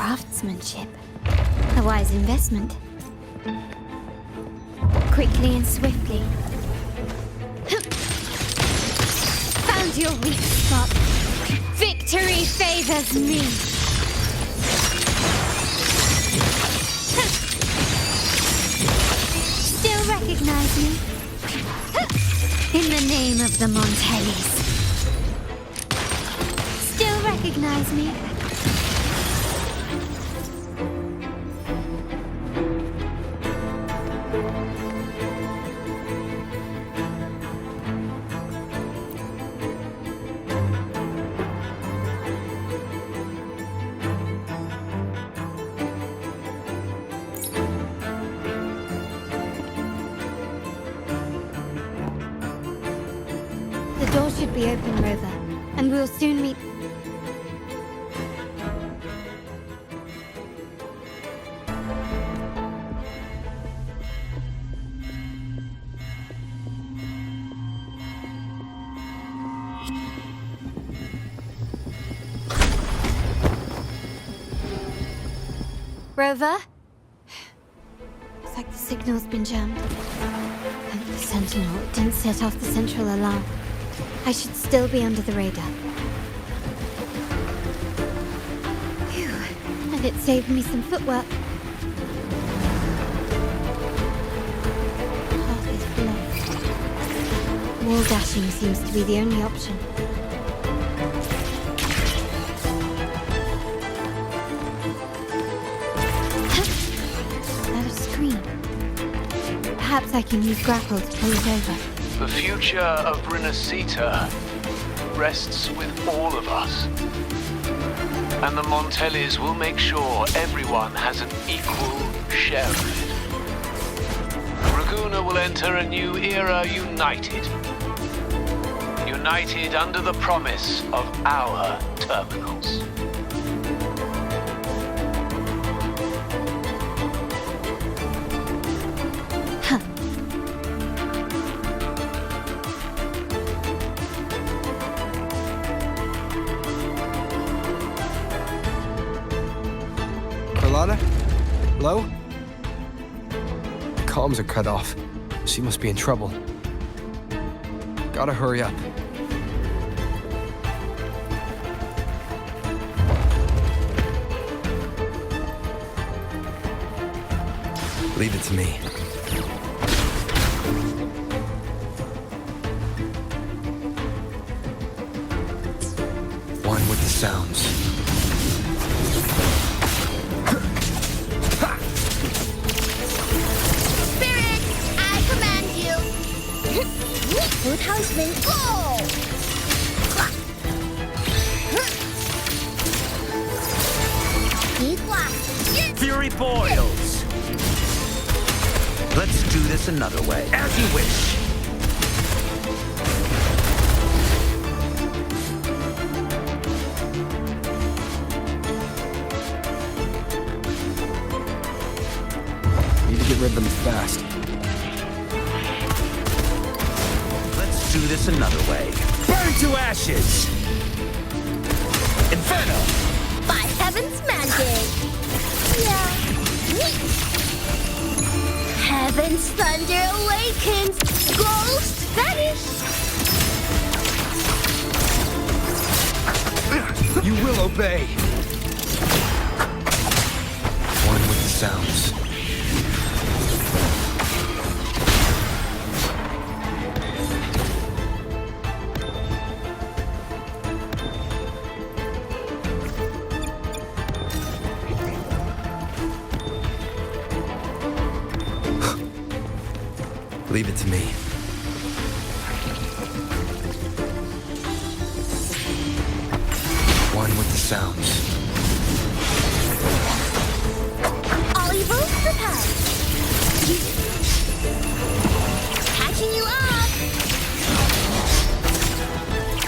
craftsmanship. A wise investment. Quickly and swiftly. Found your weak spot. Victory favors me. Still recognize me? In the name of the Montellis. Still recognize me? The door should be open, Rover, and we'll soon meet... Rover? Looks like the signal's been jammed. And the Sentinel didn't set off the central alarm. I should still be under the radar. Phew. And it saved me some footwork. Path is blocked. Wall dashing seems to be the only option. Perhaps I can use grapple to pull it over. The future of Rinascita rests with all of us. And the Montellis will make sure everyone has an equal share of it. Raguna will enter a new era united. United under the promise of our terminals. Carlotta? Hello? Comms are cut off. She must be in trouble. Gotta hurry up. Leave it to me. One with the sounds. Houseman, go! Fury boils! Let's do this another way. As you wish! Need to get rid of them fast. Do this another way. Burn to ashes! Inferno! By heaven's mandate! Yeah. Heaven's thunder awakens! Ghost vanish! You will obey! One with the sounds. Leave it to me. One with the sounds. All evil, repel. Catching you up.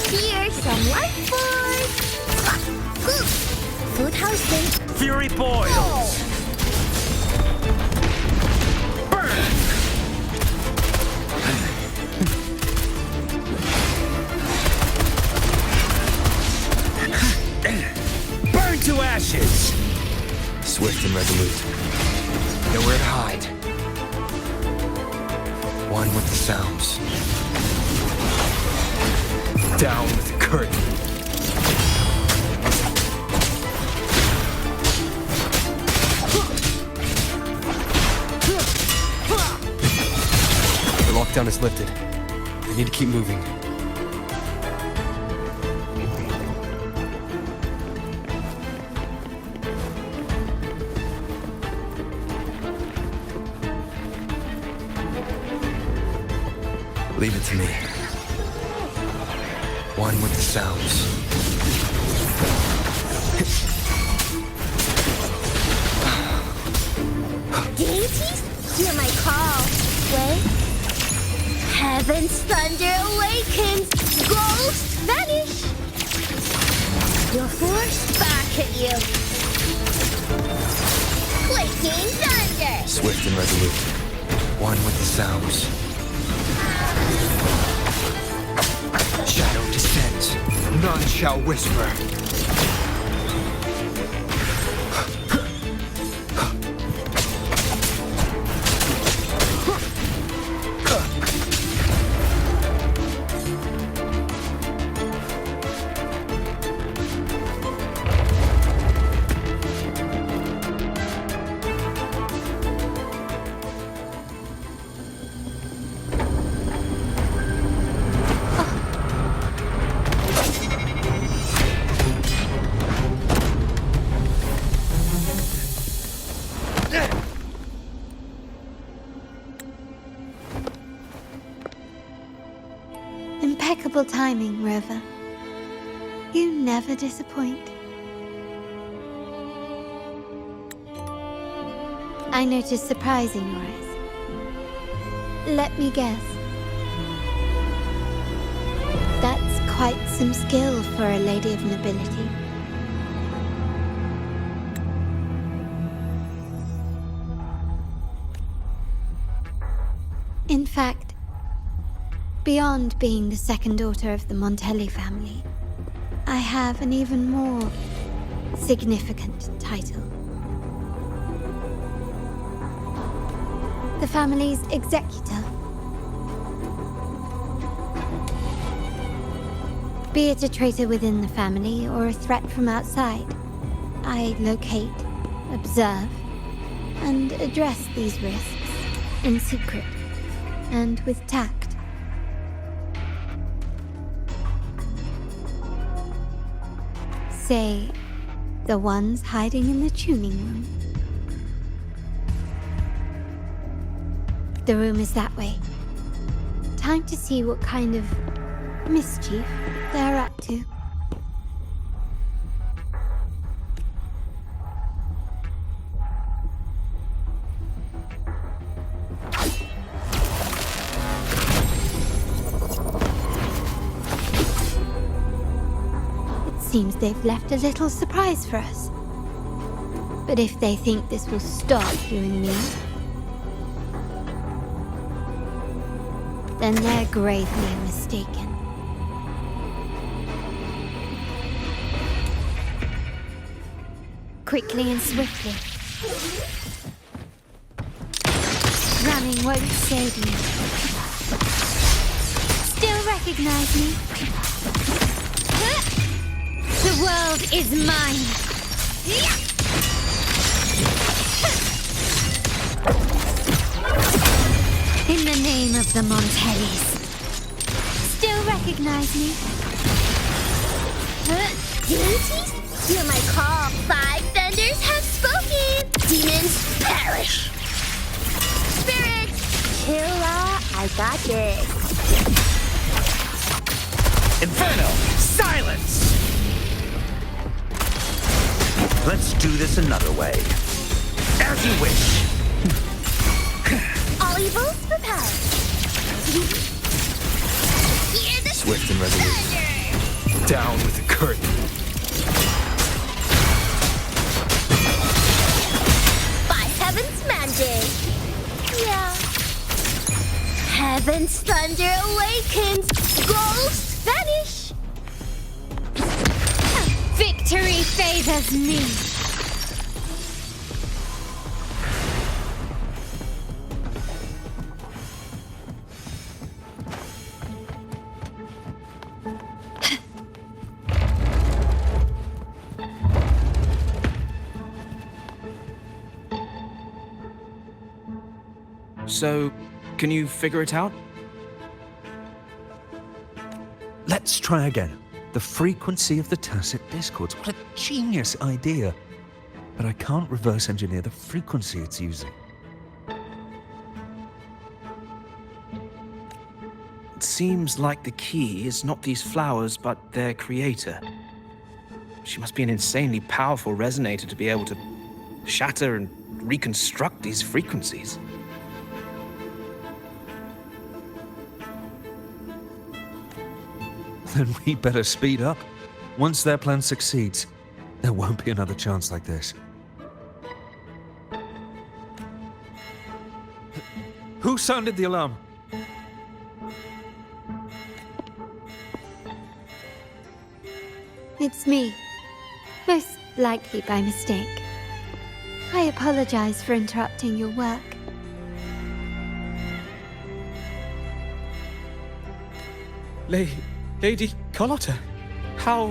Here's some life force. Food houseman. Fury boils! Burn to ashes! Swift and resolute. Nowhere to hide. One with the sounds. Down with the curtain. The lockdown is lifted. I need to keep moving. Leave it to me. One with the sounds. Deities, hear my call. Wait. Heaven's thunder awakens. Ghosts vanish. Your force back at you. Quaking thunder. Swift and resolute. One with the sounds. Shadow descends. None shall whisper. Impeccable timing, Rover. You never disappoint. I noticed surprise in your eyes. Let me guess. That's quite some skill for a lady of nobility. In fact, beyond being the second daughter of the Montelli family, I have an even more significant title. The family's executor. Be it a traitor within the family or a threat from outside, I locate, observe, and address these risks in secret and with tact. Say, the ones hiding in the tuning room. The room is that way. Time to see what kind of mischief they're up to. Seems they've left a little surprise for us. But if they think this will stop you and me, then they're gravely mistaken. Quickly and swiftly. Running won't save you. Still recognize me? The world is mine! In the name of the Montellis. Still recognize me? Deities, hear my call. 5 thunders have spoken. Demons perish. Spirit, chill out. I got this. Inferno, silence! Let's do this another way. As you wish. All evils repelled. Hear the Swift and resolute. thunder. Down with the curtain. By heaven's mandate. Yeah. Heaven's thunder awakens. Ghosts vanish. Victory favors me. So, can you figure it out? Let's try again. The frequency of the tacit discords. What a genius idea. But I can't reverse engineer the frequency it's using. It seems like the key is not these flowers, but their creator. She must be an insanely powerful resonator to be able to shatter and reconstruct these frequencies. Then we better speed up. Once their plan succeeds, there won't be another chance like this. Who sounded the alarm? It's me. Most likely by mistake. I apologize for interrupting your work. Lady Carlotta, how...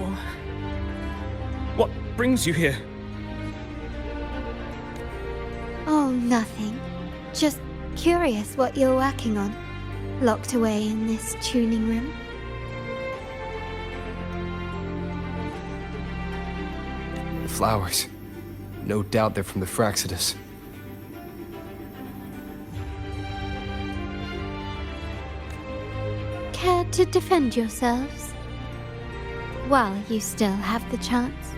What brings you here? Oh, nothing. Just curious what you're working on. Locked away in this tuning room. The flowers. No doubt they're from the Fraxitus. Care to defend yourselves? While you still have the chance.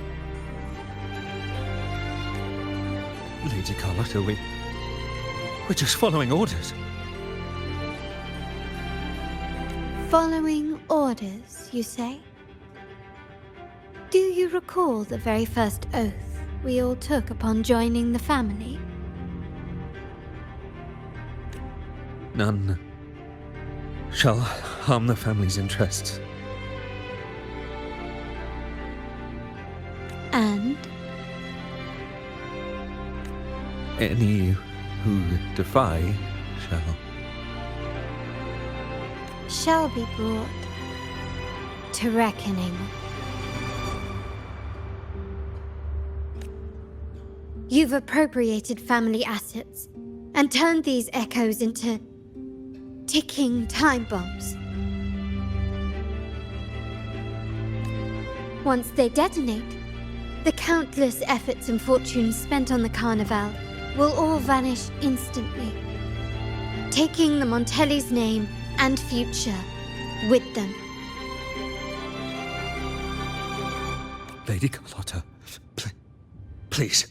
Lady Carlotta, we're just following orders. Following orders, you say? Do you recall the very first oath we all took upon joining the family? None shall harm the family's interests. And? Any who defy Shall be brought to reckoning. You've appropriated family assets and turned these echoes into ticking time bombs. Once they detonate, the countless efforts and fortunes spent on the Carnival will all vanish instantly, taking the Montelli's name and future with them. Lady Carlotta, please,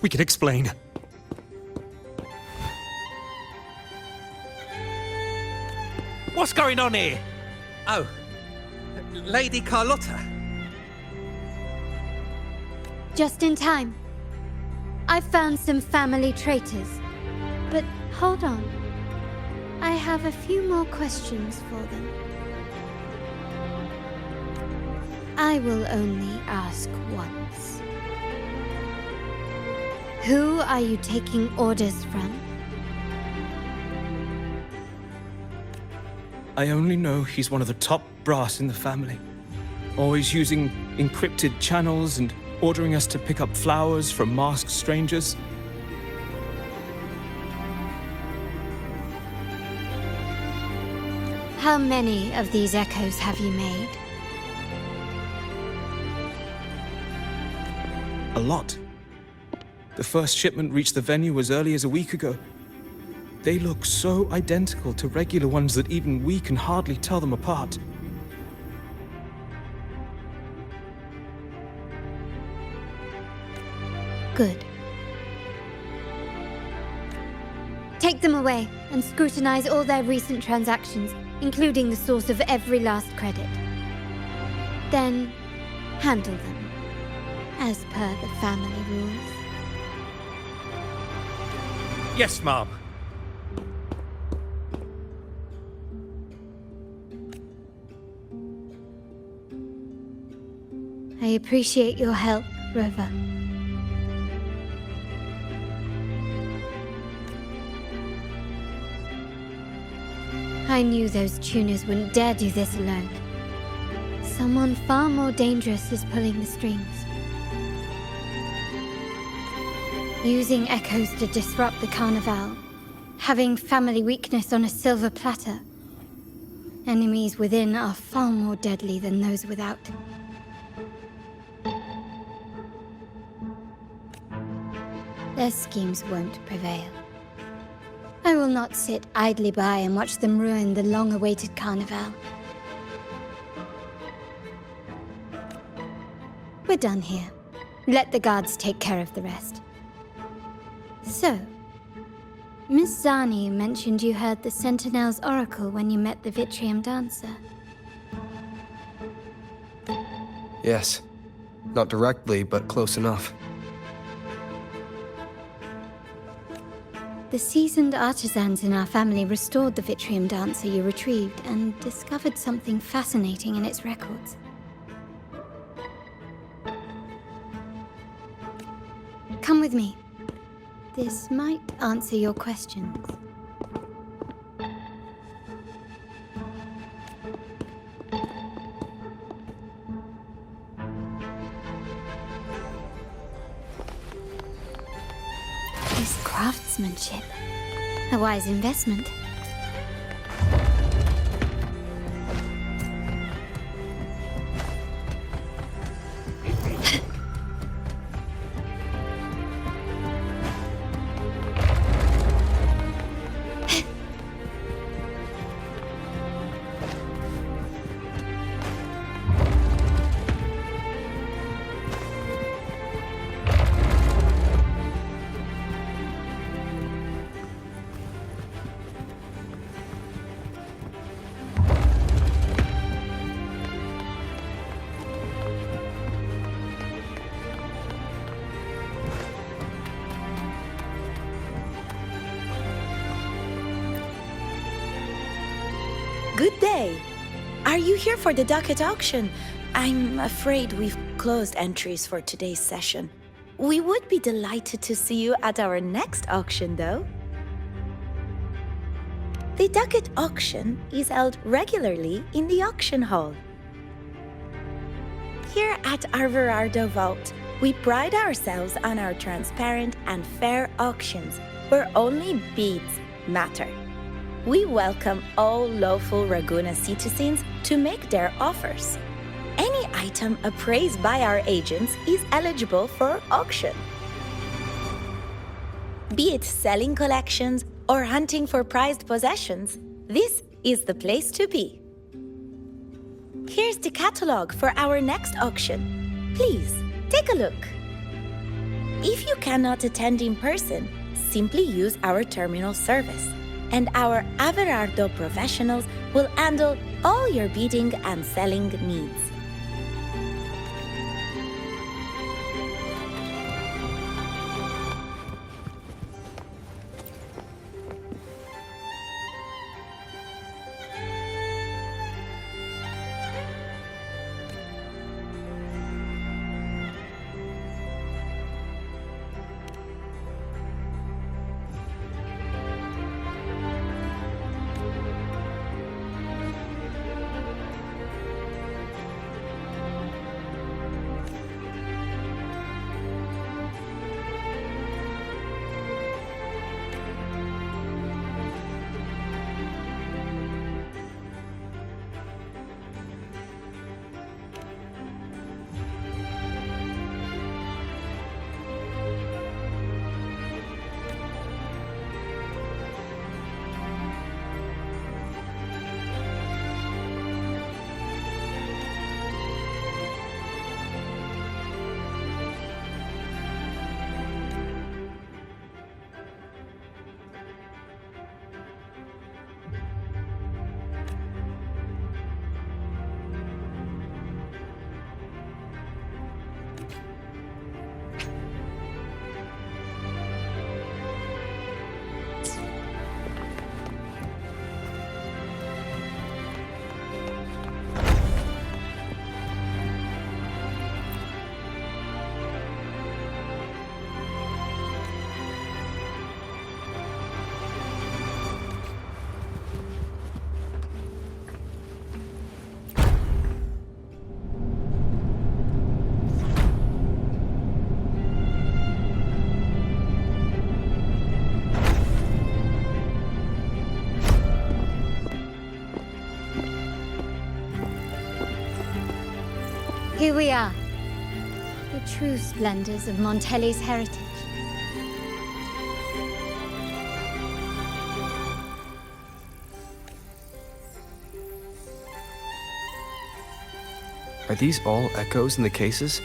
we can explain. What's going on here? Oh, Lady Carlotta. Just in time. I've found some family traitors. But hold on. I have a few more questions for them. I will only ask once. Who are you taking orders from? I only know he's one of the top brass in the family. Always using encrypted channels and ordering us to pick up flowers from masked strangers. How many of these echoes have you made? A lot. The first shipment reached the venue as early as a week ago. They look so identical to regular ones that even we can hardly tell them apart. Good. Take them away and scrutinize all their recent transactions, including the source of every last credit. Then, handle them, as per the family rules. Yes, Mom. I appreciate your help, Rover. I knew those tuners wouldn't dare do this alone. Someone far more dangerous is pulling the strings. Using echoes to disrupt the Carnival having family weakness on a silver platter. Enemies within are far more deadly than those without. Their schemes won't prevail. I will not sit idly by and watch them ruin the long-awaited carnival. We're done here. Let the guards take care of the rest. So, Miss Zani mentioned you heard the Sentinel's oracle when you met the Vitrium dancer. Yes. Not directly, but close enough. The seasoned artisans in our family restored the Vitrium dancer you retrieved and discovered something fascinating in its records. Come with me. This might answer your questions. This craftsmanship. A wise investment. Good day. Are you here for the docket auction? I'm afraid we've closed entries for today's session. We would be delighted to see you at our next auction, though. The docket auction is held regularly in the auction hall. Here at Arverardo Vault, we pride ourselves on our transparent and fair auctions where only beads matter. We welcome all lawful Raguna citizens to make their offers. Any item appraised by our agents is eligible for auction. Be it selling collections or hunting for prized possessions, this is the place to be. Here's the catalog for our next auction. Please, take a look. If you cannot attend in person, simply use our terminal service, and our Averardo professionals will handle all your bidding and selling needs. Here we are. The true splendors of Montelli's heritage. Are these all echoes in the cases?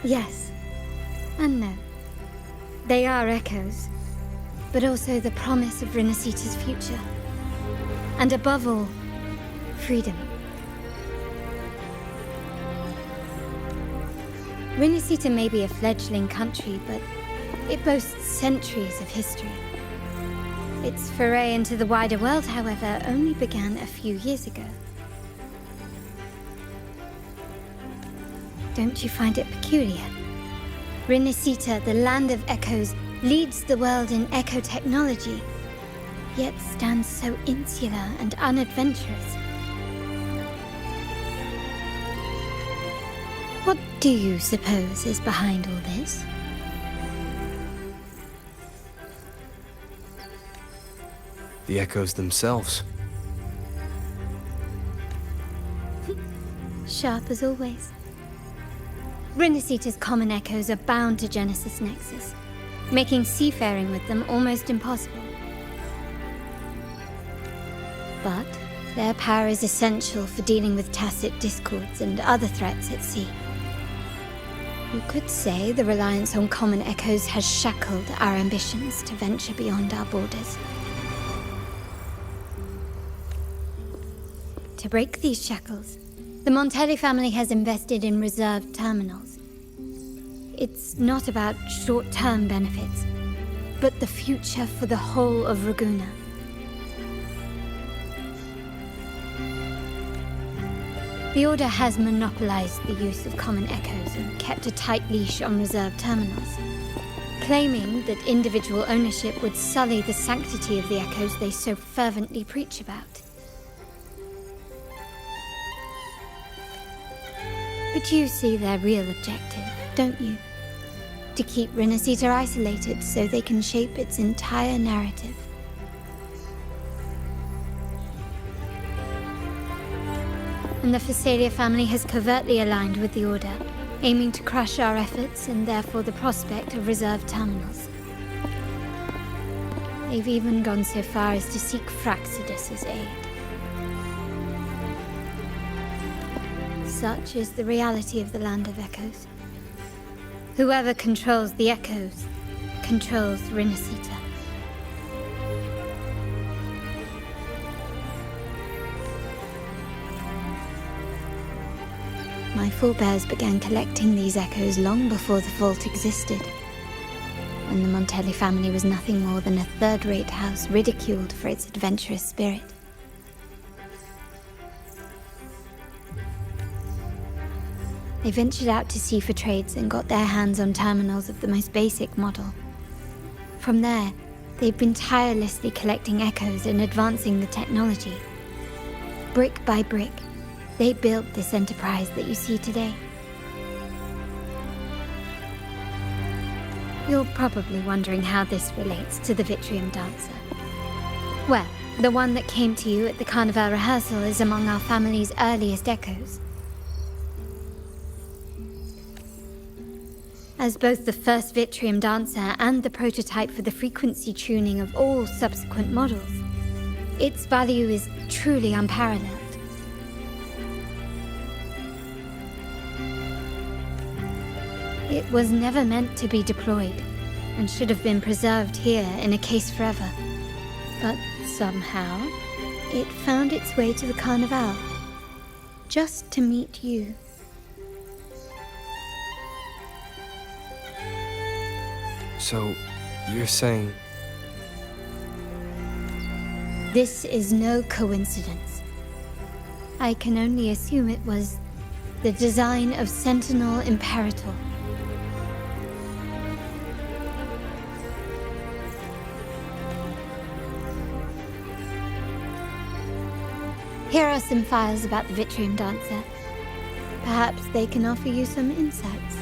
Yes. And no. They are echoes, but also the promise of Rinascita's future. And above all, freedom. Rinascita may be a fledgling country, but it boasts centuries of history. Its foray into the wider world, however, only began a few years ago. Don't you find it peculiar? Rinascita, the land of echoes, leads the world in echo technology, yet stands so insular and unadventurous. What do you suppose is behind all this? The echoes themselves. Sharp as always. Rinascita's common echoes are bound to Genesis Nexus, making seafaring with them almost impossible. But their power is essential for dealing with tacit discords and other threats at sea. You could say the reliance on common echoes has shackled our ambitions to venture beyond our borders. To break these shackles, the Montelli family has invested in reserved terminals. It's not about short-term benefits, but the future for the whole of Ragusa. The Order has monopolized the use of common echoes and kept a tight leash on reserved terminals, claiming that individual ownership would sully the sanctity of the echoes they so fervently preach about. But you see their real objective, don't you? To keep Rinascita isolated so they can shape its entire narrative. And the Phasalia family has covertly aligned with the Order, aiming to crush our efforts and therefore the prospect of reserved terminals. They've even gone so far as to seek Fraxidus's aid. Such is the reality of the Land of Echoes. Whoever controls the Echoes controls Rinascita. My forebears began collecting these echoes long before the vault existed, when the Montelli family was nothing more than a third-rate house ridiculed for its adventurous spirit. They ventured out to sea for trades and got their hands on terminals of the most basic model. From there, they've been tirelessly collecting echoes and advancing the technology. Brick by brick, they built this enterprise that you see today. You're probably wondering how this relates to the Vitrium Dancer. Well, the one that came to you at the Carnival rehearsal is among our family's earliest echoes. As both the first Vitrium Dancer and the prototype for the frequency tuning of all subsequent models, its value is truly unparalleled. It was never meant to be deployed, and should have been preserved here in a case forever. But somehow, it found its way to the Carnival, just to meet you. So, you're saying... This is no coincidence. I can only assume it was the design of Sentinel Imperator. Here are some files about the Vitrium Dancer. Perhaps they can offer you some insights.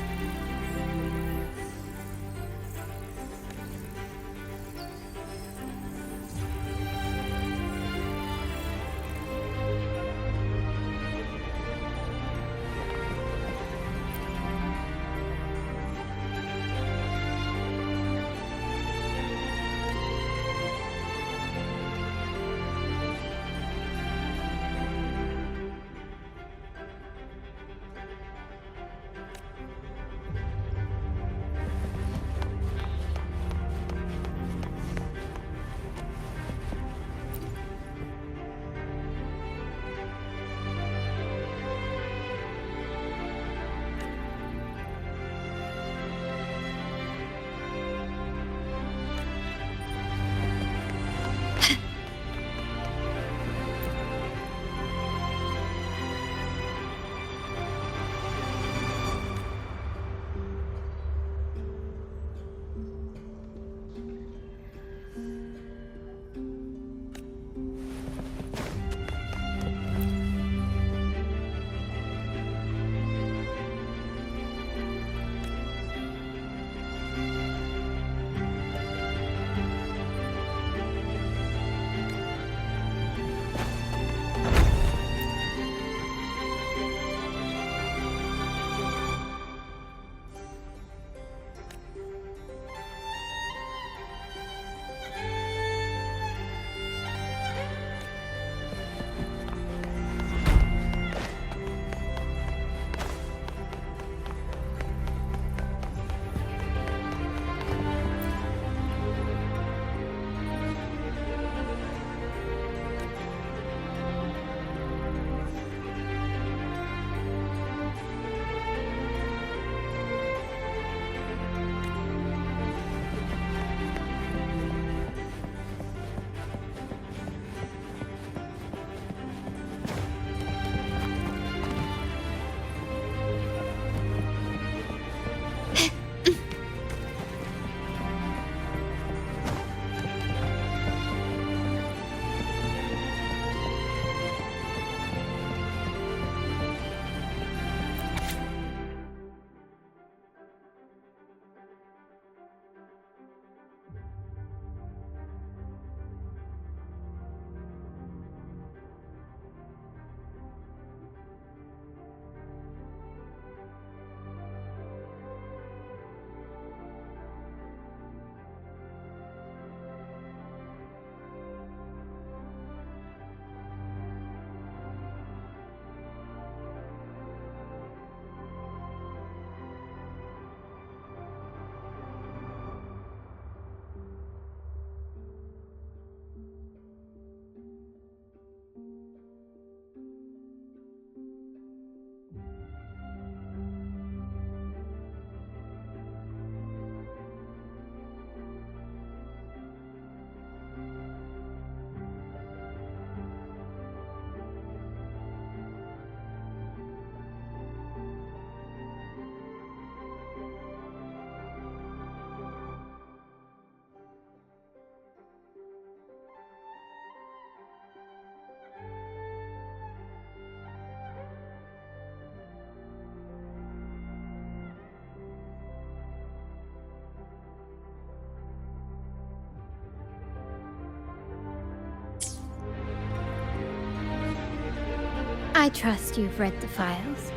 I trust you've read the files.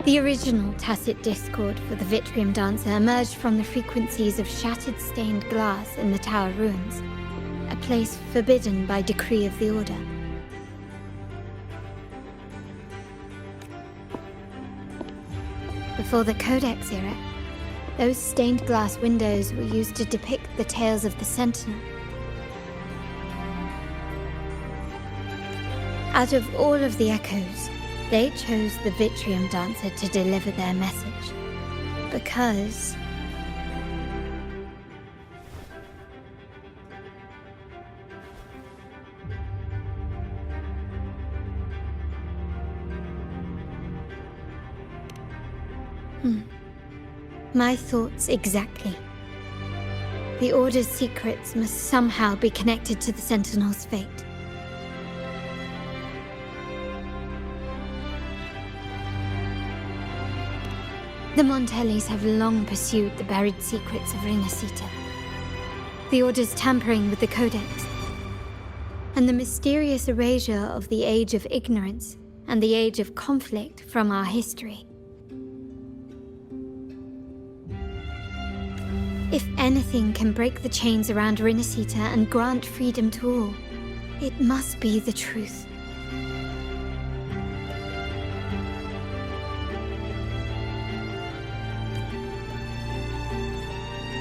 The original tacit discord for the Vitrium Dancer emerged from the frequencies of shattered stained glass in the tower ruins, a place forbidden by decree of the Order. Before the Codex era, those stained glass windows were used to depict the tales of the Sentinel. Out of all of the echoes, they chose the Vitrium Dancer to deliver their message. Because... My thoughts exactly. The Order's secrets must somehow be connected to the Sentinel's fate. The Montellis have long pursued the buried secrets of Rinascita. The Order's tampering with the Codex, and the mysterious erasure of the Age of Ignorance and the Age of Conflict from our history. If anything can break the chains around Rinascita and grant freedom to all, it must be the truth.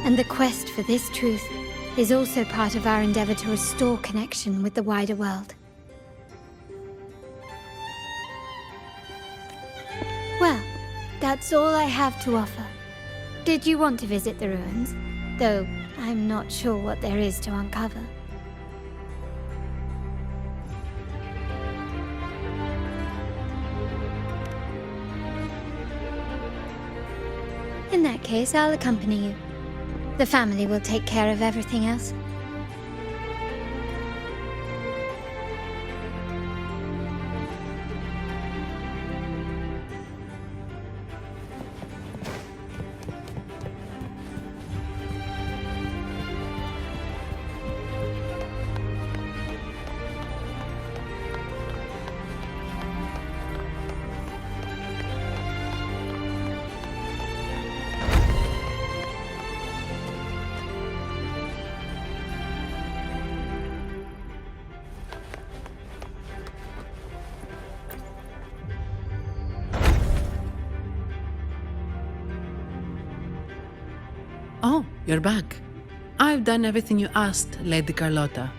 And the quest for this truth is also part of our endeavor to restore connection with the wider world. Well, that's all I have to offer. Did you want to visit the ruins? Though I'm not sure what there is to uncover. In that case, I'll accompany you. The family will take care of everything else. Oh, you're back. I've done everything you asked, Lady Carlotta.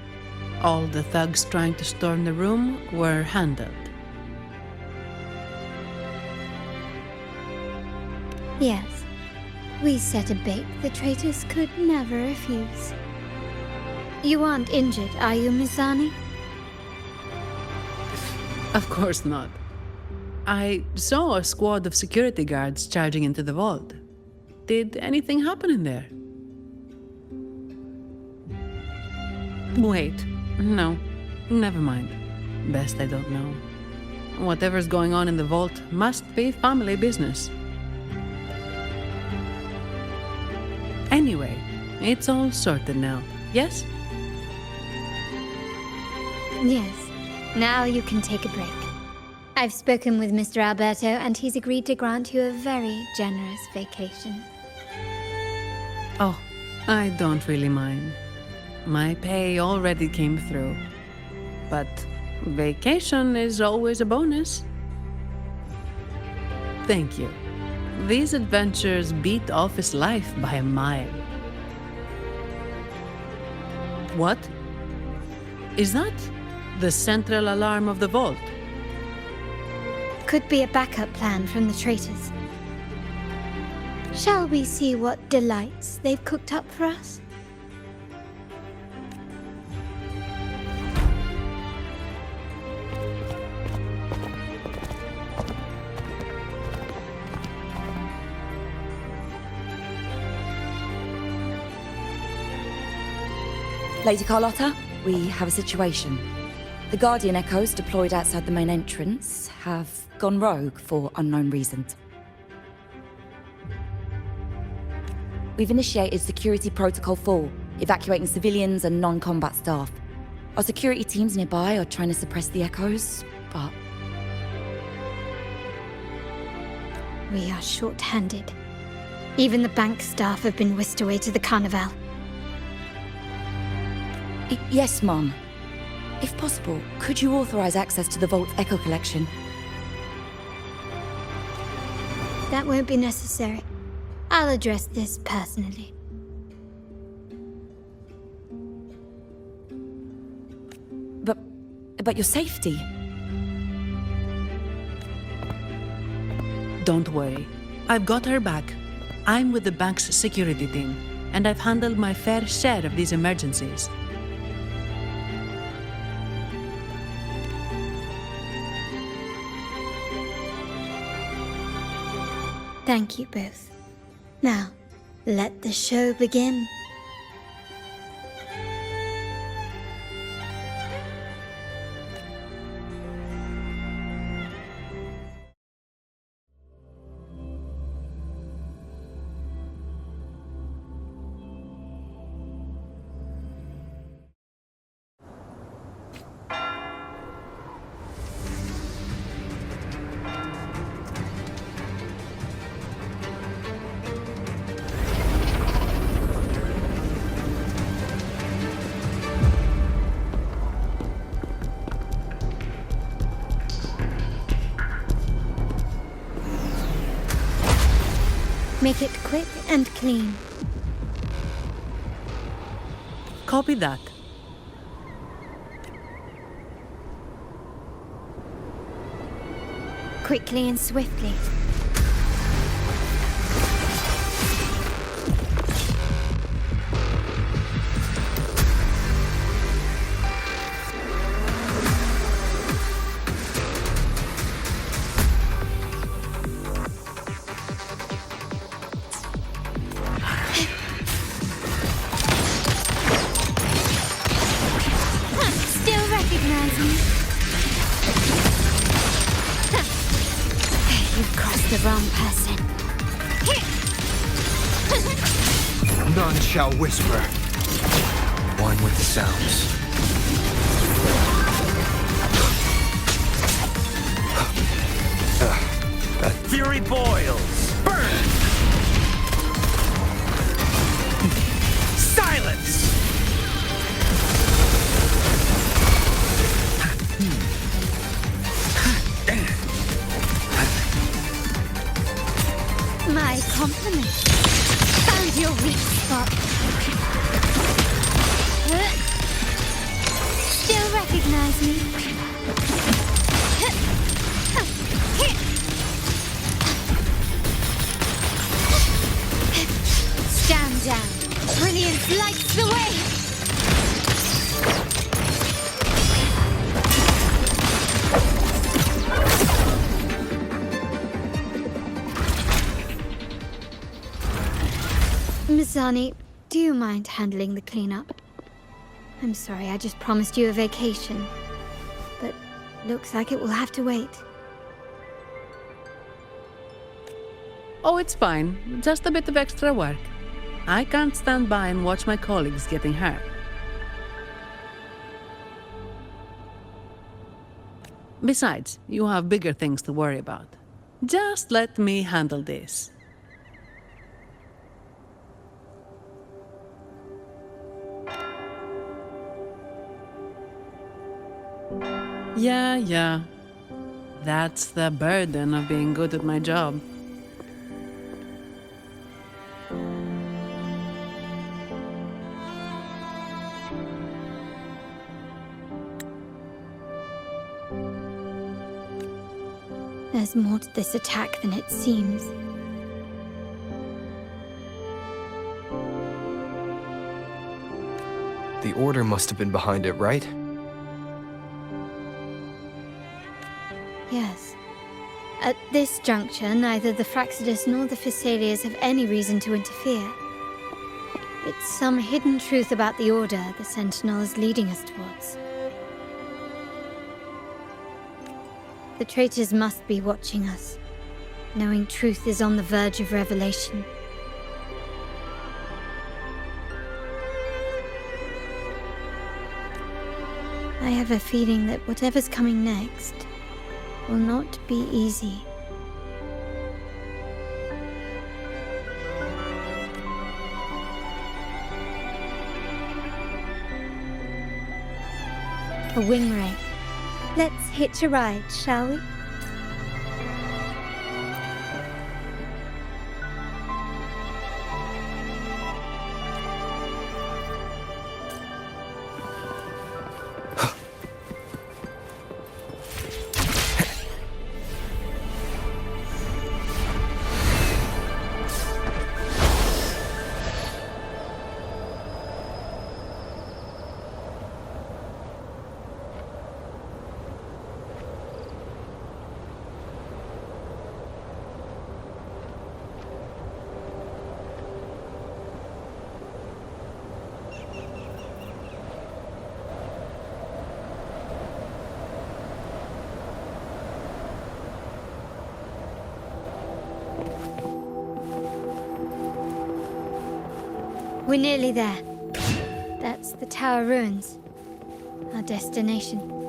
All the thugs trying to storm the room were handled. Yes. We set a bait the traitors could never refuse. You aren't injured, are you, Mizani? Of course not. I saw a squad of security guards charging into the vault. Did anything happen in there? Wait, no, never mind. Best I don't know. Whatever's going on in the vault must be family business. Anyway, it's all sorted now, yes? Yes. Now you can take a break. I've spoken with Mr. Alberto, and he's agreed to grant you a very generous vacation. Oh, I don't really mind. My pay already came through. But vacation is always a bonus. Thank you. These adventures beat office life by a mile. What? Is that the central alarm of the vault? Could be a backup plan from the traitors. Shall we see what delights they've cooked up for us? Lady Carlotta, we have a situation. The Guardian Echoes deployed outside the main entrance have gone rogue for unknown reasons. We've initiated Security Protocol 4, evacuating civilians and non-combat staff. Our security teams nearby are trying to suppress the Echoes, but We are short-handed. Even the bank staff have been whisked away to the carnival. Yes, Mom. If possible, could you authorize access to the Vault's Echo Collection? That won't be necessary. I'll address this personally. But your safety? Don't worry. I've got her back. I'm with the bank's security team, and I've handled my fair share of these emergencies. Thank you both. Now, let the show begin. Make it quick and clean. Copy that. Quickly and swiftly. Still recognize me? You've crossed the wrong person. None shall whisper. One with the sounds. Fury boils! Burn! Silence! My compliments. Found your weak spot. Still recognize me? Stand down. Brilliance lights the way. Mizani, do you mind handling the cleanup? I'm sorry, I just promised you a vacation. But looks like it will have to wait. Oh, it's fine. Just a bit of extra work. I can't stand by and watch my colleagues getting hurt. Besides, you have bigger things to worry about. Just let me handle this. Yeah. That's the burden of being good at my job. There's more to this attack than it seems. The Order must have been behind it, right? Yes. At this juncture, neither the Fraxidus nor the Physaelias have any reason to interfere. It's some hidden truth about the Order the Sentinel is leading us towards. The traitors must be watching us, knowing truth is on the verge of revelation. I have a feeling that whatever's coming next will not be easy. A wing ray. Let's hitch a ride, shall we? We're nearly there. That's the tower ruins. Our destination.